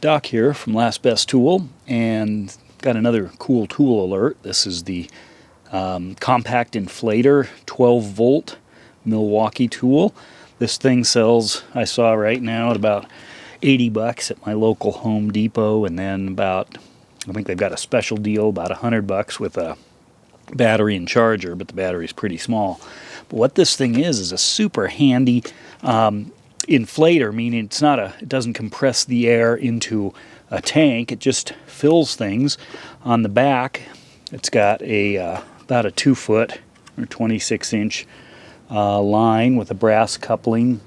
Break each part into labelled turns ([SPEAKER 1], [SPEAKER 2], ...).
[SPEAKER 1] Doc here from Last Best Tool, and got another cool tool alert. This is the Compact Inflator 12-volt Milwaukee tool. This thing sells, I saw right now, at about 80 bucks at my local Home Depot, and then about, I think they've got a special deal, about 100 bucks with a battery and charger, but the battery's pretty small. But what this thing is a super handy inflator, meaning it doesn't compress the air into a tank. It just fills things. On the back, it's got about a 2-foot or 26-inch line with a brass coupling.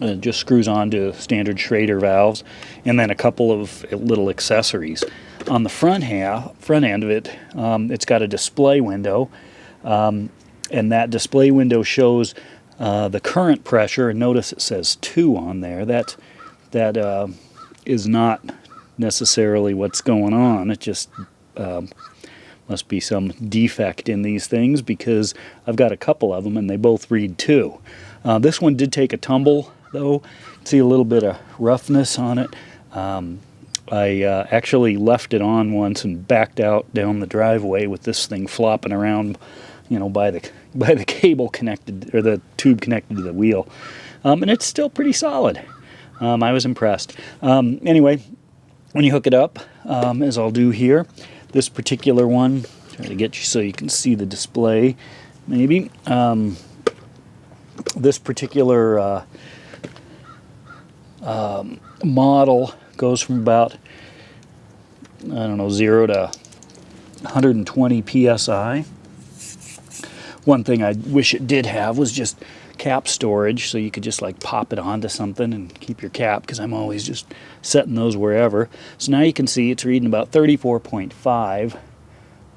[SPEAKER 1] It just screws onto standard Schrader valves, and then a couple of little accessories. On the front end of it, it's got a display window, and that display window shows the current pressure, and notice it says 2 on there. That is not necessarily what's going on. It just must be some defect in these things, because I've got a couple of them and they both read 2. This one did take a tumble, though. See a little bit of roughness on it. I actually left it on once and backed out down the driveway with this thing flopping around, by the cable connected, or the tube connected to the wheel, and it's still pretty solid. I was impressed. Anyway, when you hook it up, as I'll do here, this particular one, try to get you so you can see the display, maybe. This particular model goes from about, 0 to 120 psi. One thing I wish it did have was just cap storage, so you could just pop it onto something and keep your cap, because I'm always just setting those wherever. So now you can see it's reading about 34.5,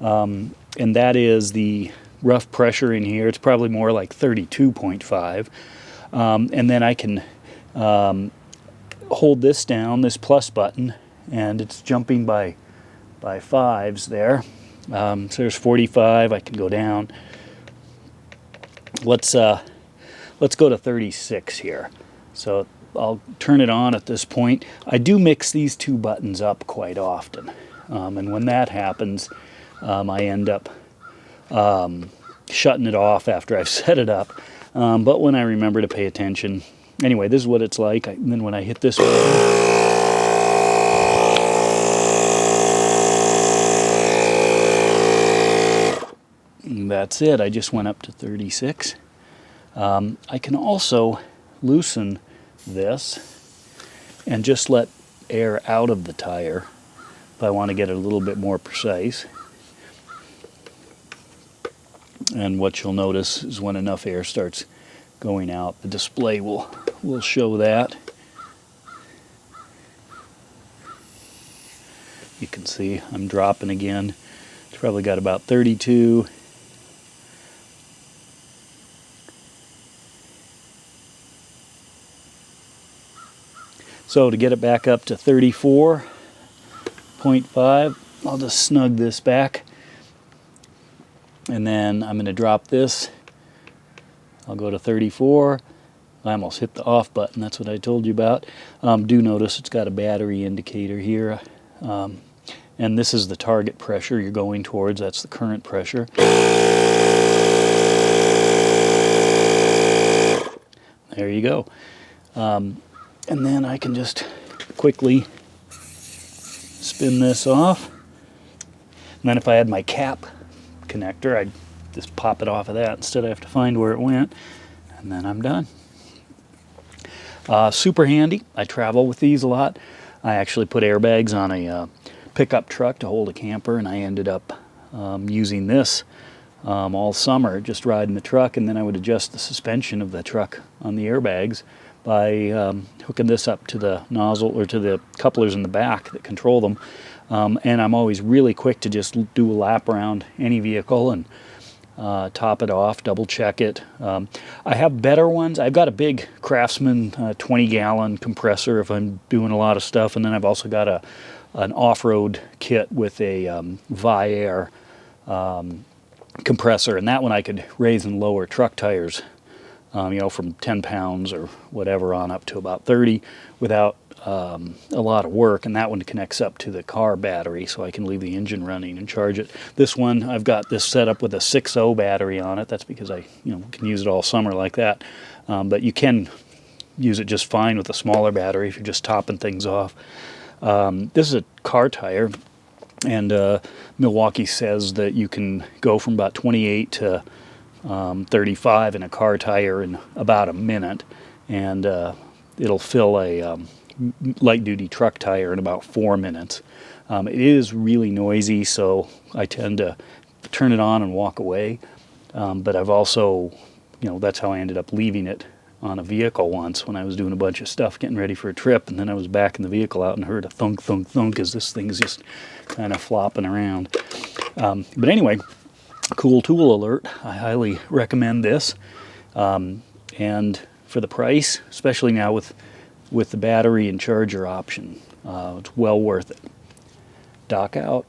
[SPEAKER 1] and that is the rough pressure in here. It's probably more like 32.5, and then I can hold this down, this plus button, and it's jumping by 5s there. So there's 45. I can go down. Let's go to 36 here. So I'll turn it on at this point. I do mix these two buttons up quite often, and when that happens, I end up shutting it off after I've set it up. But when I remember to pay attention, anyway, this is what it's like. And then when I hit this button, that's it. I just went up to 36. I can also loosen this and just let air out of the tire if I want to get it a little bit more precise. And what you'll notice is when enough air starts going out, the display will show that. You can see I'm dropping again. It's probably got about 32. So to get it back up to 34.5, I'll just snug this back, and then I'm going to drop this. I'll go to 34. I almost hit the off button. That's what I told you about. Do notice it's got a battery indicator here, and this is the target pressure you're going towards. That's the current pressure. There you go. And then I can just quickly spin this off. And then if I had my cap connector, I'd just pop it off of that. Instead I have to find where it went. And then I'm done. Super handy. I travel with these a lot. I actually put airbags on a pickup truck to hold a camper, and I ended up using this all summer, just riding the truck, and then I would adjust the suspension of the truck on the airbags by hooking this up to the nozzle, or to the couplers in the back that control them. And I'm always really quick to just do a lap around any vehicle and top it off, double check it. I have better ones. I've got a big Craftsman 20-gallon compressor if I'm doing a lot of stuff, and then I've also got an off-road kit with a Vi-Air compressor, and that one I could raise and lower truck tires, from 10 pounds or whatever on up to about 30 without a lot of work, and that one connects up to the car battery, so I can leave the engine running and charge it. This one, I've got this set up with a 6.0 battery on it. That's because I can use it all summer like that. But you can use it just fine with a smaller battery if you're just topping things off. This is a car tire, and Milwaukee says that you can go from about 28 to 35 in a car tire in about a minute, and it'll fill a light-duty truck tire in about 4 minutes. It is really noisy, so I tend to turn it on and walk away. But I've also, that's how I ended up leaving it on a vehicle once when I was doing a bunch of stuff, getting ready for a trip, and then I was back in the vehicle out and heard a thunk, thunk, thunk as this thing's just kind of flopping around. But anyway, cool tool alert. I highly recommend this. And for the price, especially now with the battery and charger option, it's well worth it. Doc out.